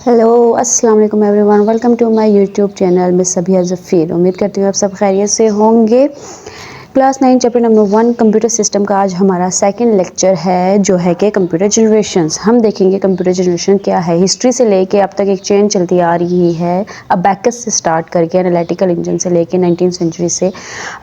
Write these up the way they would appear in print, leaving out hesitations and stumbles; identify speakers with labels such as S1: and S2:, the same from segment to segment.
S1: Hello अस्सलाम वालेकुम everyone, welcome to my YouTube channel miss Sabiya Zafeer. उम्मीद करती हूँ आप सब खैरियत से होंगे। Class 9 chapter number 1 computer system का आज हमारा सेकंड लेक्चर है, जो है कि कंप्यूटर जनरेशंस। हम देखेंगे कंप्यूटर जनरेशन क्या है। हिस्ट्री से लेके अब तक एक चेन चलती आ रही है। अबैकस से स्टार्ट करके एनालिटिकल इंजन से लेके 19वीं सेंचुरी से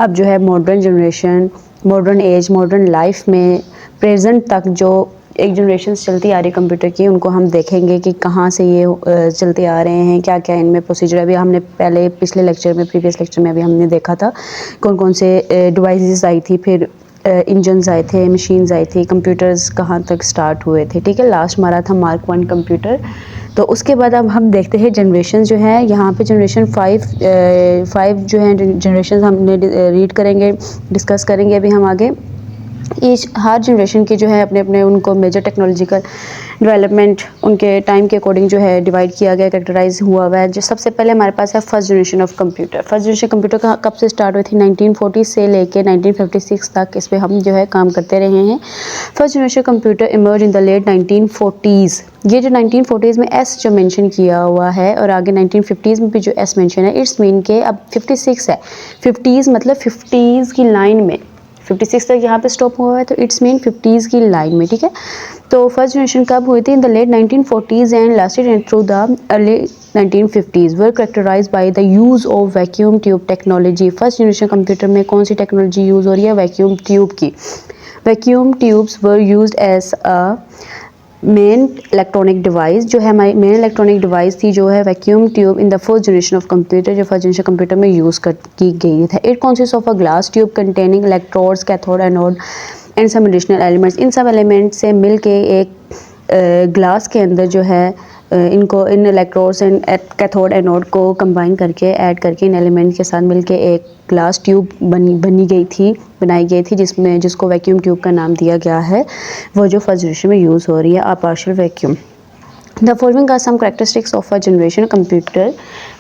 S1: अब जो है modern generation, modern age, modern life में प्रेजेंट तक जो एक जनरेशन चलती आ रही कंप्यूटर की, उनको हम देखेंगे कि कहाँ से ये चलते आ रहे हैं, क्या क्या इनमें प्रोसीजर। अभी हमने पहले पिछले लेक्चर में, प्रीवियस लेक्चर में अभी हमने देखा था कौन कौन से डिवाइसेस आई थी, फिर इंजन्स आए थे, मशीन्स आई थी, कंप्यूटर्स कहाँ तक स्टार्ट हुए थे। ठीक है, लास्ट हमारा था मार्क 1 कंप्यूटर। तो उसके बाद अब हम देखते हैं जनरेशन जो है, यहाँ पे जनरेशन 5 जो है जनरेशन हमने रीड करेंगे, डिस्कस करेंगे अभी हम आगे। हर जनरेशन की जो है अपने अपने उनको मेजर टेक्नोलॉजिकल डेवलपमेंट उनके टाइम के अकॉर्डिंग जो है डिवाइड किया गया, कैरेक्टराइज हुआ है। जो सबसे पहले हमारे पास है first generation of computer. First generation computer का कब से स्टार्ट हुई थी? 1940 से लेके 1956 तक इस पर हम जो है काम करते रहे हैं। First generation computer emerge in the late 1940s। ये जो 1940s में एस जो मेंशन किया हुआ है और आगे 1950s में भी जो एस मेंशन है, इट्स मीन के अब 56 है। 50s मतलब 50s की लाइन में, 56 तक यहाँ पे स्टॉप हुआ है, तो इट्स मीन 50s की लाइन में। ठीक है, तो फर्स्ट जनरेशन कब हुई थी? In the late 1940s and lasted through the early 1950s were characterized by the use of vacuum tube technology. First generation computer में कौन सी टेक्नोलॉजी यूज़ हो रही है? वैक्यूम ट्यूब की। Vacuum tubes were used as a main electronic device. जो है हमारी मेन इलेक्ट्रॉनिक डिवाइस थी जो है vacuum tube in the first generation of computer, जो फर्स्ट जनरेशन कंप्यूटर में यूज़ की गई था। It consist of a glass tube containing electrodes, cathode, anode and some additional elements. इन सब एलिमेंट से मिल के एक ग्लास के अंदर जो है इनको इन इलेक्ट्रोड्स एंड कैथोड एनोड को कंबाइन करके, ऐड करके, इन एलिमेंट के साथ मिलके एक ग्लास ट्यूब बनाई गई थी जिसको वैक्यूम ट्यूब का नाम दिया गया है। वो जो फर्स्ट जनरेशन में यूज़ हो रही है, a partial vacuum. The following are some characteristics of a generation computer.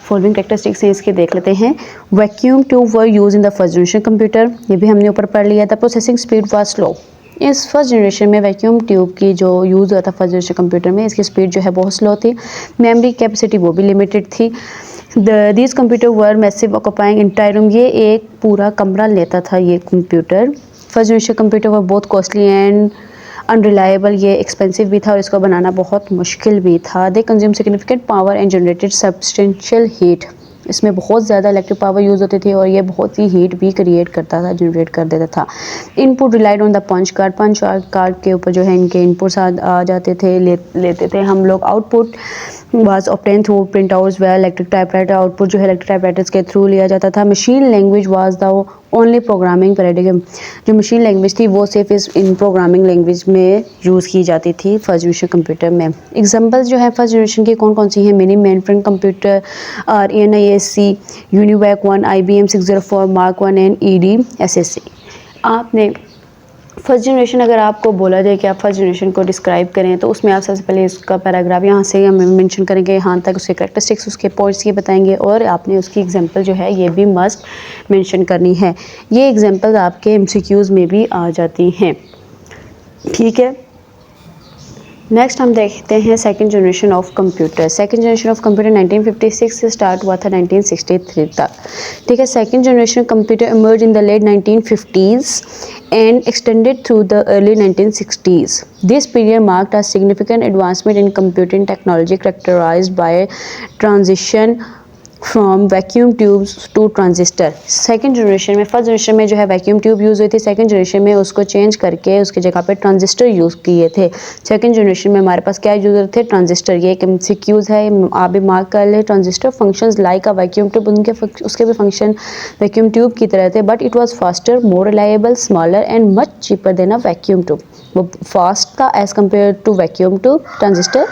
S1: Following characteristics हैं इसके, देख लेते हैं। Vacuum tube were use in the first generation computer, ये भी हमने ऊपर पढ़ लिया था। Processing speed was slow. इस फर्स्ट जनरेशन में वैक्यूम ट्यूब की जो यूज़ हुआ था फर्स्ट जनरेशन कंप्यूटर में, इसकी स्पीड जो है बहुत स्लो थी। मेमोरी कैपेसिटी वो भी लिमिटेड थी। These computer were massive occupying entire room, ये एक पूरा कमरा लेता था ये कंप्यूटर। फर्स्ट जनरेशन कंप्यूटर वर बहुत कॉस्टली एंड अनरिलायबल, ये एक्सपेंसिव भी था और इसको बनाना बहुत मुश्किल भी था। They consume significant power and generated substantial heat, इसमें बहुत ज़्यादा इलेक्ट्रिक पावर यूज़ होती थी और ये बहुत ही हीट भी क्रिएट करता था, जनरेट कर देता था। Input relied on the punch card के ऊपर जो है इनके इनपुट्स आ जाते थे, लेते थे हम लोग। Output was obtain through print outs व इलेक्ट्रिक टाइपराइटर, आउटपुट जो है इलेक्ट्रिक टाइपराइटर्स के थ्रू लिया जाता था। Machine language was the only programming paradigm, जो मशीन लैंग्वेज थी वो सिर्फ इन प्रोग्रामिंग लैंग्वेज में यूज़ की जाती थी फर्स्ट जनरेशन कंप्यूटर में। एग्जांपल्स जो है फर्स्ट जनरेशन की कौन कौन सी हैं? Mini main frame computer, RNISC, UNIVAC 1, IBM 604, mark 1 and EDSSC। आपने फर्स्ट जनरेशन अगर आपको बोला जाए कि आप फर्स्ट जनरेशन को डिस्क्राइब करें, तो उसमें आप सबसे पहले इसका पैराग्राफ यहाँ से हम मेंशन करेंगे, यहाँ तक उसके कैरेक्टरिस्टिक्स, उसके पॉइंट्स ये बताएंगे और आपने उसकी एग्जांपल जो है ये भी मस्ट मेंशन करनी है। ये एग्जांपल्स आपके MCQs में भी आ जाती हैं। ठीक है, नेक्स्ट हम देखते हैं second generation of computer. Second generation of computer 1956 से स्टार्ट हुआ था 1963 तक। ठीक है, second generation computer emerge in the late 1950s and extended through the early 1960s. This period marked a significant advancement in computing technology characterized by transition from vacuum tubes to transistor. Second generation में, first generation में जो है vacuum tube use हुई थी, second generation में उसको change करके उसकी जगह पे ट्रांजिस्टर यूज़ किए थे। सेकेंड जनरेशन में हमारे पास क्या यूज़र थे? ट्रांजिस्टर। ये एक MCQs है, आप भी मार्क कर ले। Transistor functions like a vacuum tube, उसके भी फंक्शन वैक्यूम ट्यूब की तरह थे, but it was faster, more reliable, smaller and much cheaper than a vacuum tube. वो फास्ट था as compare to vacuum tube transistor,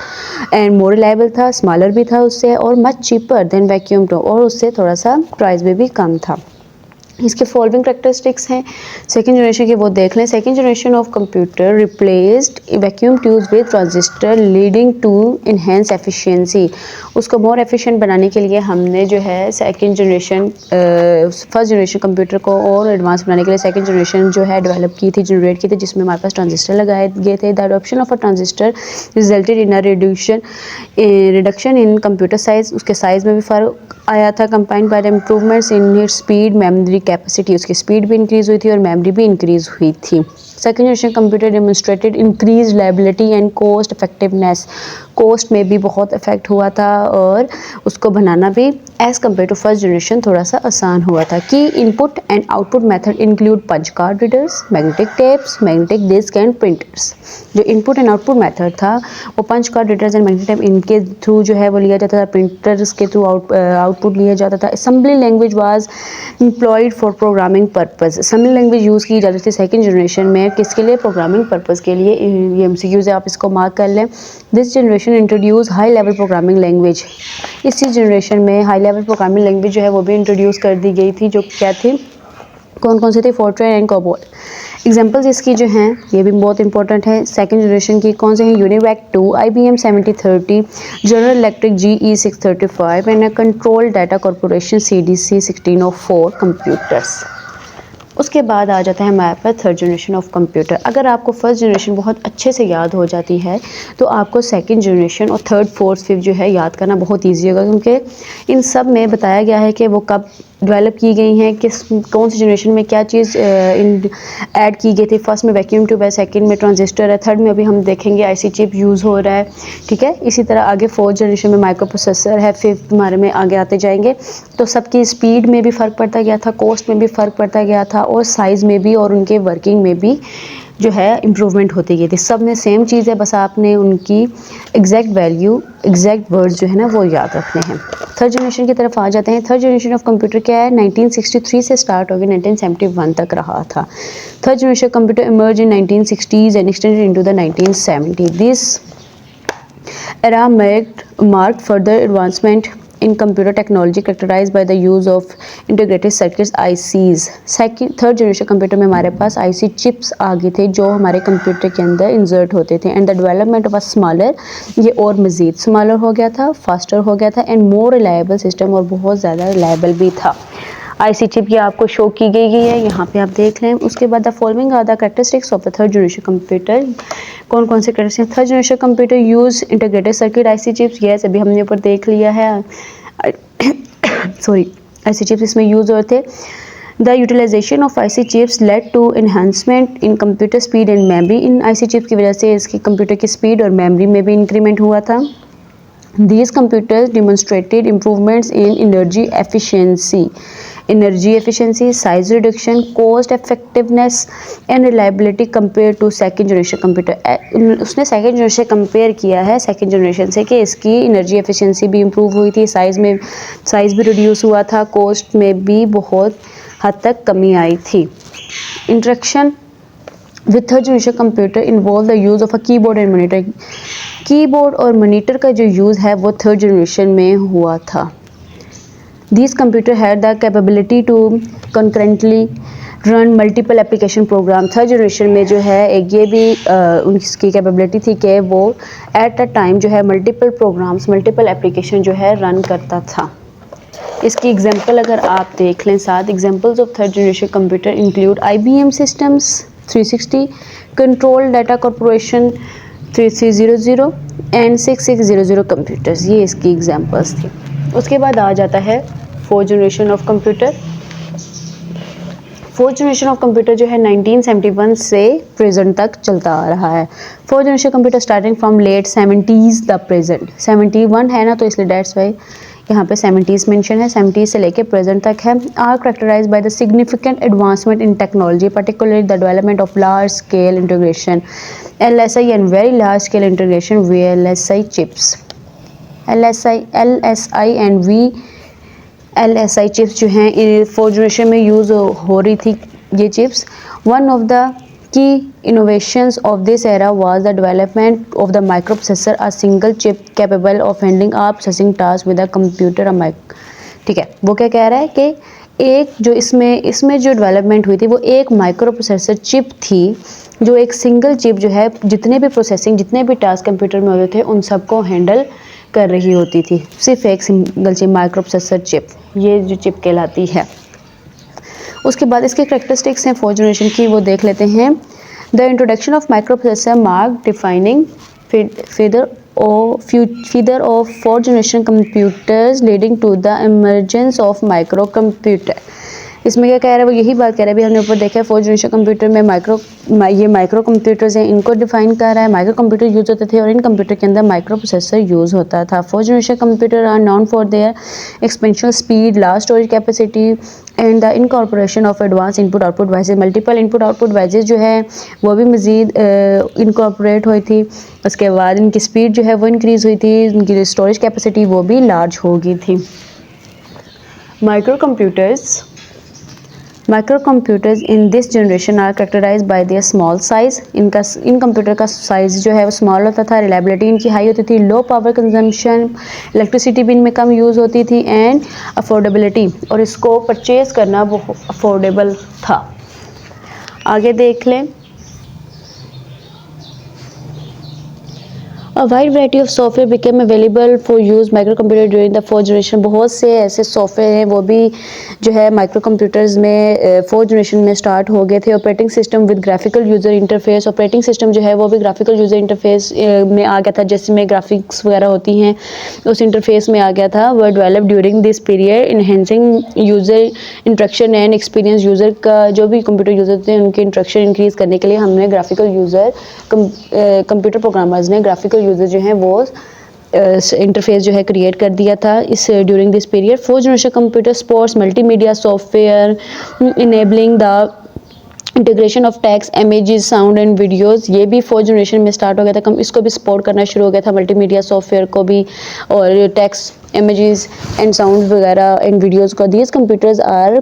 S1: and more reliable था, smaller भी था उससे, और much cheaper than vacuum tube, और उससे थोड़ा सा प्राइस भी कम था। इसके फॉलोइंग करेक्टरिस्टिक्स हैं सेकंड जनरेशन के, वो देख लें। Second generation of computer replaced vacuum tubes with transistor leading to enhance efficiency. उसको मोर एफिशिएंट बनाने के लिए हमने जो है second generation first generation computer को और एडवांस बनाने के लिए सेकंड जनरेशन जो है डेवलप की थी, जनरेट की थी, जिसमें हमारे पास ट्रांजिस्टर लगाए गए थे। The adoption of a transistor resulted in a reduction in computer size, उसके साइज़ में भी फ़र्क आया था। Combined by the improvements in its speed, memory capacity, उसकी स्पीड भी इंक्रीज़ हुई थी और मेमोरी भी इंक्रीज़ हुई थी। Second generation computer demonstrated increase reliability and cost effectiveness, cost में भी बहुत इफेक्ट हुआ था और उसको बनाना भी as compare to first generation थोड़ा सा आसान हुआ था। की input and output method include punch card readers, magnetic tapes, magnetic disk and printers. जो इनपुट एंड आउटपुट मेथड था वो punch card readers and magnetic tape, इनके थ्रू जो है वो लिया जाता था, प्रिंटर्स के थ्रू आउटपुट लिया जाता था। Assembly language was employed for programming purpose, assembly language use की जाती थी सेकेंड जनरेशन में, किसके लिए? प्रोग्रामिंग पर्पस के लिए। ये MCQ से आप इसको मार्क कर लें। This generation introduce high level programming language, इसी जनरेशन में हाई लेवल प्रोग्रामिंग लैंग्वेज जो है वो भी इंट्रोड्यूस कर दी गई थी, जो क्या थी, कौन कौन सी थी? Fortran and COBOL. एग्जाम्पल्स इसकी जो हैं ये भी बहुत इंपॉर्टेंट है सेकंड जनरेशन की, कौन से हैं? UNIVAC 2, IBM 7030, general electric GE 635 and control data corporation CDC 1604 computers. उसके बाद आ जाता है हमारे पास थर्ड जनरेशन ऑफ कंप्यूटर। अगर आपको फर्स्ट जनरेशन बहुत अच्छे से याद हो जाती है तो आपको सेकंड जनरेशन और थर्ड फोर्थ फिफ्थ जो है याद करना बहुत ईजी होगा, क्योंकि इन सब में बताया गया है कि वो कब डेवलप की गई हैं, किस कौन सी जनरेशन में क्या चीज़ ऐड की गई थी। फर्स्ट में वैक्यूम ट्यूब है, सेकंड में ट्रांजिस्टर है, थर्ड में अभी हम देखेंगे IC चिप यूज़ हो रहा है, ठीक है। इसी तरह आगे फोर्थ जनरेशन में माइक्रो प्रोसेसर है, फिफ्थ हमारे में आगे आते जाएंगे। तो सबकी स्पीड में भी फ़र्क पड़ता गया था, कॉस्ट में भी फ़र्क पड़ता गया था और साइज़ में भी और उनके वर्किंग में भी जो है इम्प्रूवमेंट होती गई थी। सब में सेम चीज़ है, बस आपने उनकी एग्जैक्ट वैल्यू, एग्जैक्ट वर्ड्स जो है ना वो याद रखने हैं। थर्ड जनरेशन की तरफ आ जाते हैं। थर्ड जनरेशन ऑफ कंप्यूटर क्या है? 1963 से स्टार्ट हो गया, 1971 तक रहा था। Third generation computer emerge in 1960s and extended into the 1970s। This era marked further advancement in computer technology characterized by the use of integrated circuits ICs। Third generation computer में हमारे पास IC chips आ गए थे जो हमारे computer के अंदर insert होते थे। And the development of a smaller, ये और मज़ीद स्मॉलर हो गया था, फास्टर हो गया था एंड मोर रिलायबल सिस्टम, और बहुत ज़्यादा रिलायबल भी था। IC चिप ये आपको शो की गई है, यहाँ पे आप देख लें। उसके बाद the following are the characteristics of the third generation computer. कौन कौन से characteristics? Third generation computer use integrated circuit IC chips, ये अभी हमने ऊपर देख लिया है। सॉरी, IC चिप्स इसमें यूज हुए थे। The utilization of IC chips led to enhancement in computer speed and memory. इन IC चिप्स की वजह से इसकी कंप्यूटर की स्पीड और मेमोरी में भी इंक्रीमेंट हुआ था। These computers demonstrated improvements in energy efficiency, size reduction, cost effectiveness and reliability compared to second generation computer। उसने second generation compare किया है second generation से कि इसकी energy efficiency भी improve हुई थी, size भी reduce हुआ था, cost में भी बहुत हद तक कमी आई थी। Interaction with third generation computer involve the use of a keyboard and monitor। Keyboard और मॉनिटर का जो यूज़ है वो थर्ड जनरेशन में हुआ था। This computer had the capability to concurrently run multiple application program. Third generation में जो है एक ये भी उसकी कैपेबिलिटी थी कि वो एट अ टाइम जो है मल्टीपल प्रोग्राम्स, मल्टीपल एप्लीकेशन जो है रन करता था। इसकी एग्जांपल अगर आप देख लें, 7 examples of third generation computer include IBM systems 360, control data corporation 3300 and 6600 computers, ये इसकी एग्जांपल्स थी। उसके बाद आ जाता है fourth generation of computer. Fourth generation of computer जो है 1971 से प्रेजेंट तक चलता आ रहा है। Fourth generation computer starting from late 70s the present. 71 है ना, तो इसलिए डेट्स वाई यहाँ पे 70s मेंशन है, 70s से लेके प्रेजेंट तक है। Are characterize by the significant advancement in technology, particularly the development of large scale integration LSI and very large scale integration VLSI chips. LSI and VLSI chips जो हैं fourth generation में use हो रही थी ये chips. One of the key innovations of this era was the development of the microprocessor, a single chip capable of handling all processing tasks with a computer। ठीक है, वो क्या कह रहा है कि एक जो इसमें जो डेवलपमेंट हुई थी वो एक माइक्रो प्रोसेसर चिप थी, जो एक सिंगल चिप जो है जितने भी प्रोसेसिंग जितने भी टास्क कंप्यूटर में होते थे उन सबको हैंडल कर रही होती थी। सिर्फ एक single chip micro processor chip, ये जो चिप कहलाती है। उसके बाद इसके करैक्टरिस्टिक्स हैं 4th जनरेशन की, वो देख लेते हैं। The introduction of micro processor mark defining feather of 4th generation computers leading to the emergence of microcomputer। इसमें क्या कह रहा है, वो यही बात कह रहा है। अभी हमने ऊपर देखा है 4th जनरेशन कंप्यूटर में ये माइक्रो कंप्यूटर्स हैं, इनको डिफाइन कर रहा है। माइक्रो कंप्यूटर यूज़ होते थे और इन कंप्यूटर के अंदर माइक्रो प्रोसेसर यूज़ होता था। 4th generation computer are known for their expansion speed, large storage capacity and the incorporation of advance input output devices. Multiple input output devices जो है वो भी मज़ीद इनकॉर्पोरेट हुई थी। उसके बाद इनकी स्पीड जो है वो इंक्रीज़ हुई थी, इनकी स्टोरेज कैपेसिटी वो भी लार्ज हो गई थी। Microcomputers in this generation are characterized by their small size। In computer का साइज़ जो है वो स्मॉल होता था, रिलायबिलिटी इनकी हाई होती थी, लो पावर कंजम्पशन, इलेक्ट्रिसिटी भी इनमें कम यूज़ होती थी, एंड अफोर्डेबिलिटी, और इसको परचेज़ करना वो अफोर्डेबल था। आगे देख लें। A wide variety of software became available for use microcomputer during the 4th generation। बहुत से ऐसे सॉफ्टवेयर हैं वो भी जो है माइक्रो कंप्यूटर्स में 4th जनरेशन में स्टार्ट हो गए थे। Operating system with graphical user interface, operating system जो है वो भी ग्राफिकल यूज़र इंटरफेस में आ गया था, जिसमें ग्राफिक्स वगैरह होती हैं उस इंटरफेस में आ गया था। Were develop during this period enhancing user interaction and experience. User का जो भी कंप्यूटर यूज़र थे उनके इंट्रैक्शन इंक्रीज़ करने के लिए हमने ग्राफिकल यूज़र कंप्यूटर प्रोग्रामर्स ने ग्राफिकल यूज़र जो हैं वो इंटरफेस जो है क्रिएट कर दिया था इस during this period. 4th generation computer supports multimedia software enabling the integration of text, images, sound and videos. ये भी 4th जनरेशन में स्टार्ट हो गया था, इसको भी सपोर्ट करना शुरू हो गया था मल्टीमीडिया सॉफ्टवेयर को भी, और टेक्स्ट, इमेजेस एंड साउंड वगैरह एंड वीडियोस को। These computers are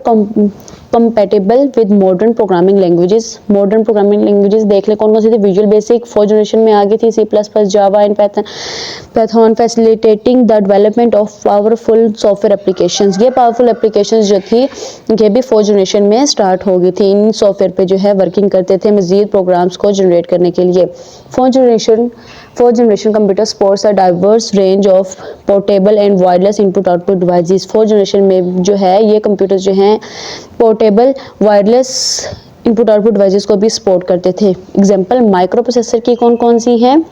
S1: compatible with modern programming languages। modern programming languages देख ले कौन कौन सी थी। विजुअल बेसिक 4th जनरेशन में आ गई थी, C++, Java and Python facilitating the development of powerful software applications. ये पावरफुल एप्लीकेशंस जो थी ये भी 4th जनरेशन में स्टार्ट हो गई थी। इन सॉफ्टवेयर पे जो है वर्किंग करते थे मज़ीद प्रोग्राम्स को जनरेट करने के लिए। 4th generation computer supports a diverse range of portable and wireless input output devices. 4th generation में जो है ये कंप्यूटर जो हैं portable wireless input output devices को भी सपोर्ट करते थे। एग्जांपल माइक्रो प्रोसेसर की कौन कौन सी हैं?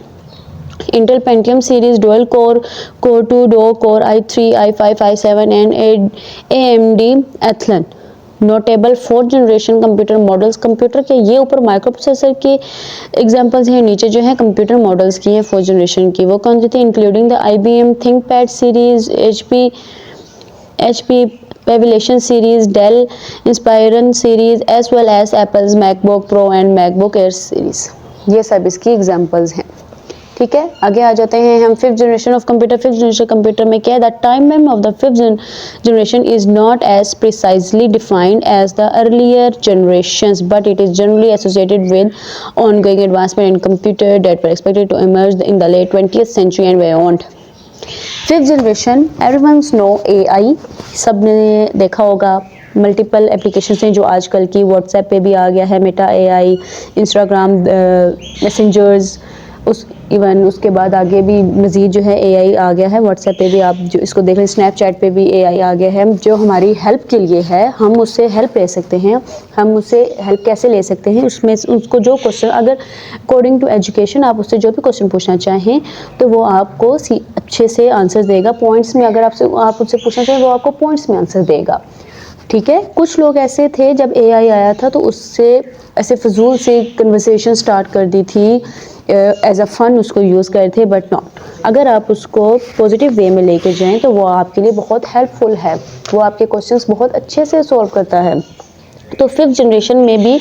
S1: Intel Pentium series dual core, core 2 duo, core i3, i5, i7 and AMD Athlon. Notable 4th generation computer models. Computer के ये ऊपर माइक्रो प्रोसेसर की एग्जांपल्स हैं, नीचे जो है कंप्यूटर मॉडल्स की हैं 4th जनरेशन की। वो कौन सी थी? Including the IBM ThinkPad series, HP Pavilion series, Dell Inspiron series, as well as Apple's MacBook Pro and MacBook Air series। ये सब इसकी एग्जांपल्स हैं। ठीक है, आगे आ जाते हैं हम 5th generation of computer. 5th generation computer में क्या है? The time of the 5th generation is not as precisely defined as the earlier generations, but it is generally associated with ongoing advancement in computer that were expected to emerge in the late 20th century and beyond. 5th generation everyone's know AI, सब ने देखा होगा। Multiple applications हैं जो आजकल की WhatsApp पे भी आ गया है Meta AI, Instagram messengers, even उसके बाद आगे भी मज़ीद जो है AI आ गया है। व्हाट्सएप पे भी आप जो इसको देख लें, स्नैपचैट पे भी AI आ गया है जो हमारी हेल्प के लिए है। हम उससे हेल्प ले सकते हैं। हम उससे हेल्प कैसे ले सकते हैं? उसमें उसको जो क्वेश्चन, अगर अकॉर्डिंग टू एजुकेशन आप उससे जो भी क्वेश्चन पूछना चाहें तो वो आपको अच्छे से आंसर देगा। पॉइंट्स में अगर आप उससे पूछना चाहें वो आपको पॉइंट्स में आंसर देगा। ठीक है, कुछ लोग ऐसे थे जब AI आया था तो उससे ऐसे फजूल से कन्वर्सेशन स्टार्ट कर दी थी, एज अ फ़न उसको यूज़ करे थे, बट नॉट। अगर आप उसको पॉजिटिव वे में लेके जाएं तो वो आपके लिए बहुत हेल्पफुल है, वो आपके क्वेश्चंस बहुत अच्छे से सॉल्व करता है। तो 5th जनरेशन में भी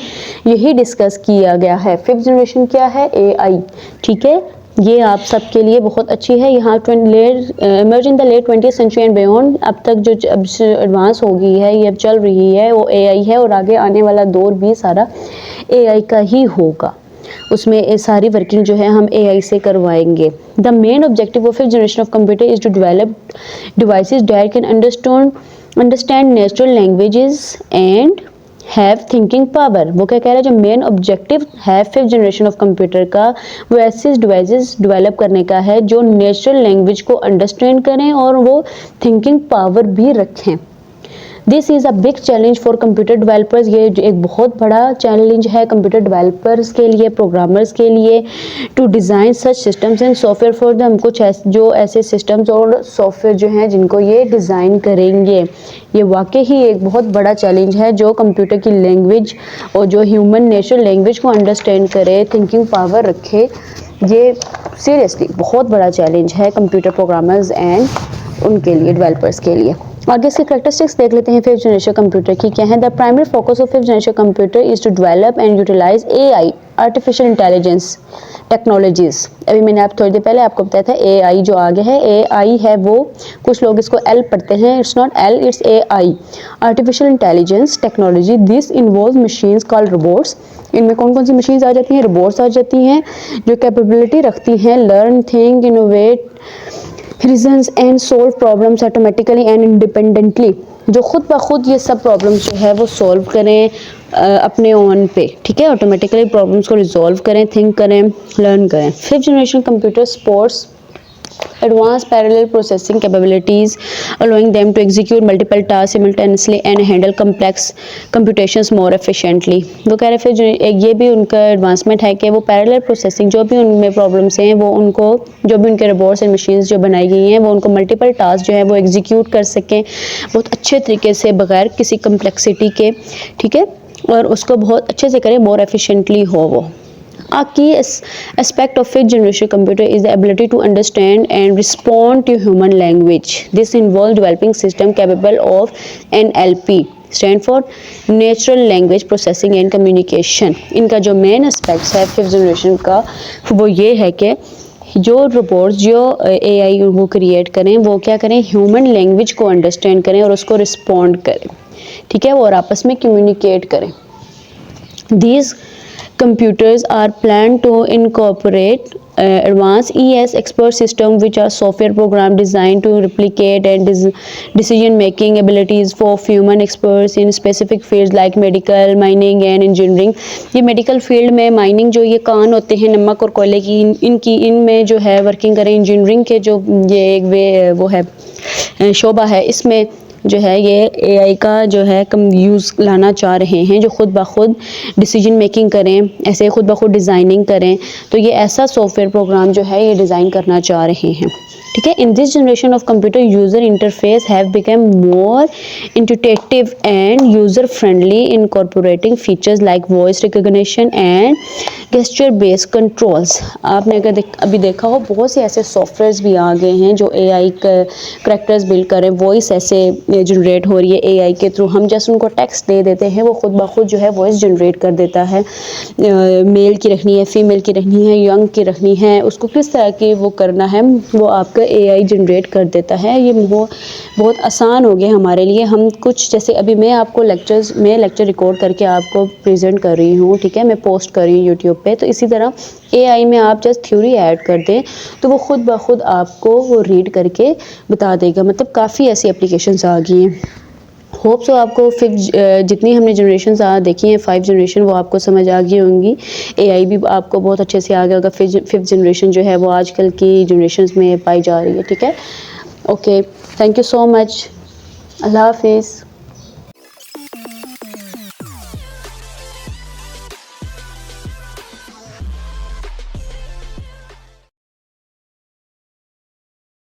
S1: यही डिस्कस किया गया है। 5th जनरेशन क्या है? AI। ठीक है, ये आप सबके लिए बहुत अच्छी है। यहाँ emerge in the late 20th century and beyond, अब तक जो अब एडवांस हो गई है, ये अब चल रही है, वो AI है, और आगे आने वाला दौर भी सारा AI का ही होगा। उसमें सारी वर्किंग जो है हम AI से करवाएंगे। The main objective of 5th generation of computer is to develop devices that can understand understand natural languages and have thinking power. वो क्या कह रहा है, जो मेन ऑब्जेक्टिव है फिफ्थ जनरेशन ऑफ कंप्यूटर का, वो ऐसे डिवाइसेस डेवलप करने का है जो नेचुरल लैंग्वेज को अंडरस्टैंड करें और वो थिंकिंग पावर भी रखें। This is a big challenge for computer developers. ये एक बहुत बड़ा चैलेंज है कंप्यूटर डेवलपर्स के लिए, प्रोग्रामर्स के लिए, to design such systems and software for them. कुछ जो ऐसे सिस्टम्स और सॉफ्टवेयर जो हैं जिनको ये डिज़ाइन करेंगे, ये वाकई ही एक बहुत बड़ा चैलेंज है जो कंप्यूटर की लैंग्वेज और जो ह्यूमन नेचुरल लैंग्वेज को अंडरस्टैंड करे, थिंकिंग पावर रखे। ये सीरियसली बहुत बड़ा चैलेंज है कंप्यूटर प्रोग्रामर्स एंड उनके लिए, डेवलपर्स के लिए। आगे इसके करैक्टरिस्टिक्स देख लेते हैं फिफ्थ जनरेशन कंप्यूटर की क्या है। The primary focus of fifth generation computer is to develop and utilize AI, artificial intelligence technologies. अभी मैंने आप थोड़ी देर पहले आपको बताया था एआई जो आगे है, एआई है वो, कुछ लोग इसको एल पढ़ते हैं, it's naught L, it's AI, artificial intelligence technology. This involve machines called robots. इनमें कौन कौन सी मशीन्स आ जाती हैं, रोबोट्स आ जाती हैं जो कैपेबिलिटी रखती हैं learn, think, innovate, reasons and solve problems automatically and independently, जो खुद ब खुद ये सब प्रॉब्लम्स जो है वो सॉल्व करें अपने ओन पे, ठीक है, ऑटोमेटिकली प्रॉब्लम्स को रिजॉल्व करें, थिंक करें, लर्न करें। Fifth generation computer supports advanced parallel processing capabilities allowing them to execute multiple tasks simultaneously and handle complex computations more efficiently। वो कह रहे फिर ये भी उनका एडवांसमेंट है कि वो पैरेलल प्रोसेसिंग, जो भी उनमें प्रॉब्लम्स हैं वो उनको, जो भी उनके रोबोट्स एंड मशीन्स जो बनाई गई हैं वो उनको मल्टीपल टास्क जो है वो एग्जीक्यूट कर सकें बहुत अच्छे तरीके से बगैर किसी कम्प्लेक्सिटी के, ठीक है, और उसको बहुत अच्छे से करें, मोर एफिशिएंटली हो वो। A key aspect of fifth generation computer is the ability to understand and respond to human language. This involves developing system capable of NLP, stand for Natural Language Processing and Communication। इनका जो main aspects है fifth generation का वो ये है कि जो robots, जो एआई वो क्रिएट करें, वो क्या करें, ह्यूमन लैंग्वेज को अंडरस्टैंड करें और उसको रिस्पॉन्ड करें, ठीक है, और आपस में कम्युनिकेट करें। These computers are planned to incorporate advanced ES expert system which are software program designed to replicate and decision making abilities for human experts in specific fields like medical, mining and engineering। ये medical field में mining, जो ये कान होते हैं नमक और कोयले की, इनकी इनमें जो है वर्किंग करें, इंजीनियरिंग के जो ये एक वे वो है शोबा है, इसमें जो है ये एआई का जो है कम यूज़ लाना चाह रहे हैं, जो खुद ब खुद डिसीजन मेकिंग करें, ऐसे खुद ब खुद डिज़ाइनिंग करें, तो ये ऐसा सॉफ्टवेयर प्रोग्राम जो है ये डिज़ाइन करना चाह रहे हैं, ठीक है। In this generation of computer user interface have become more intuitive end user friendly incorporating features like voice recognition and gesture based controls. आपने अगर अभी देखा हो बहुत से ऐसे सॉफ्टवेयर्स भी आ गए हैं जो एआई करैक्टर्स बिल्ड करें, वॉइस ऐसे जनरेट हो रही है एआई के थ्रू, हम जस्ट उनको टेक्स्ट दे देते हैं, वो खुद ब खुद जो है वॉइस जनरेट कर देता है, मेल की रखनी है, फीमेल की रखनी है, यंग की रखनी है, उसको किस तरह की वो करना है वो आपका एआई जनरेट कर देता है। ये बहुत आसान हो गया हमारे लिए। हम कुछ जैसे अभी मैं आपको लेक्चर रिकॉर्ड करके आपको प्रेजेंट कर रही हूँ, ठीक है, मैं पोस्ट कर रही हूँ यूट्यूब पे, तो इसी तरह एआई में आप जस्ट थ्योरी ऐड कर दें तो वो खुद ब खुद आपको वो रीड करके बता देगा। मतलब काफ़ी ऐसी एप्लीकेशंस आ गई हैं। होप सो आपको जितनी हमने जनरेशन देखी हैं 5 जनरेशन वो आपको समझ आ गई होंगी। एआई भी आपको बहुत अच्छे से आ गया होगा। फिफ्थ जनरेशन जो है वो आजकल की जनरेशन्स में पाई जा रही है, ठीक है। Okay, thank you so much, अल्लाह हाफिज़।